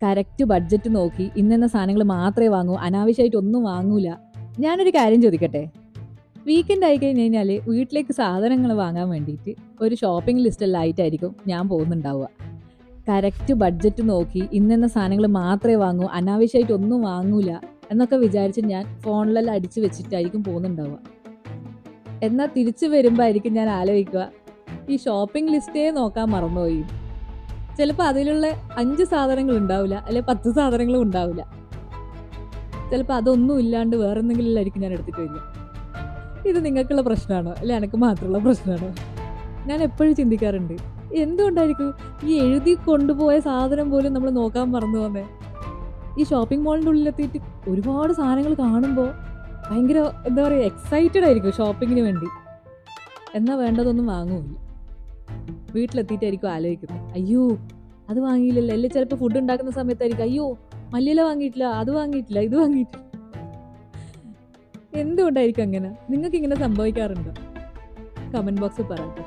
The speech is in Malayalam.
കറക്റ്റ് ബഡ്ജറ്റ് നോക്കി ഇന്നെന്ന സാധനങ്ങൾ മാത്രമേ വാങ്ങൂ, അനാവശ്യമായിട്ട് ഒന്നും വാങ്ങൂല. ഞാനൊരു കാര്യം ചോദിക്കട്ടെ? വീക്കെൻഡ് ആയി കഴിഞ്ഞ് കഴിഞ്ഞാൽ വീട്ടിലേക്ക് സാധനങ്ങൾ വാങ്ങാൻ വേണ്ടിയിട്ട് ഒരു ഷോപ്പിംഗ് ലിസ്റ്റെല്ലാം ആയിട്ടായിരിക്കും ഞാൻ പോകുന്നുണ്ടാവുക. കറക്റ്റ് ബഡ്ജറ്റ് നോക്കി ഇന്നെന്ന സാധനങ്ങൾ മാത്രമേ വാങ്ങൂ, അനാവശ്യമായിട്ട് ഒന്നും വാങ്ങൂല എന്നൊക്കെ വിചാരിച്ച് ഞാൻ ഫോണിലെല്ലാം അടിച്ചു വെച്ചിട്ടായിരിക്കും പോകുന്നുണ്ടാവുക. എന്നാൽ തിരിച്ചു വരുമ്പോൾ ആയിരിക്കും ഞാൻ ആലോചിക്കുക, ഈ ഷോപ്പിംഗ് ലിസ്റ്റേ നോക്കാൻ മറന്നുപോയി. ചിലപ്പോൾ അതിലുള്ള 5 സാധനങ്ങൾ ഉണ്ടാവില്ല, അല്ലെ 10 സാധനങ്ങളും ഉണ്ടാവില്ല. ചിലപ്പോൾ അതൊന്നും ഇല്ലാണ്ട് വേറെ എന്തെങ്കിലും ആയിരിക്കും ഞാൻ എടുത്തിട്ട് വരിക. ഇത് നിങ്ങൾക്കുള്ള പ്രശ്നമാണോ, അല്ലെ എനിക്ക് മാത്രമുള്ള പ്രശ്നമാണോ? ഞാൻ എപ്പോഴും ചിന്തിക്കാറുണ്ട്, എന്തുകൊണ്ടായിരിക്കും ഈ എഴുതി കൊണ്ടുപോയ സാധനം പോലും നമ്മൾ നോക്കാൻ മറന്നു പോന്നേ. ഈ ഷോപ്പിംഗ് മോളിൻ്റെ ഉള്ളിലെത്തിയിട്ട് ഒരുപാട് സാധനങ്ങൾ കാണുമ്പോൾ ഭയങ്കര എന്താ പറയുക, എക്സൈറ്റഡ് ആയിരിക്കും ഷോപ്പിങ്ങിന് വേണ്ടി. എന്നാൽ വേണ്ടതൊന്നും വാങ്ങുമില്ല. വീട്ടിലെത്തിയിട്ടായിരിക്കും ആലോചിക്കുന്നത്, അയ്യോ അത് വാങ്ങിയില്ലല്ലോ. അല്ലെ ചിലപ്പോൾ ഫുഡ് ഉണ്ടാക്കുന്ന സമയത്തായിരിക്കും, അയ്യോ മല്ലിയില വാങ്ങിയിട്ടില്ല, അത് വാങ്ങിയിട്ടില്ല, ഇത് വാങ്ങിയിട്ടില്ല. എന്തുകൊണ്ടായിരിക്കും അങ്ങനെ? നിങ്ങൾക്ക് ഇങ്ങനെ സംഭവിക്കാറുണ്ടോ? കമന്റ് ബോക്സിൽ പറയട്ടെ.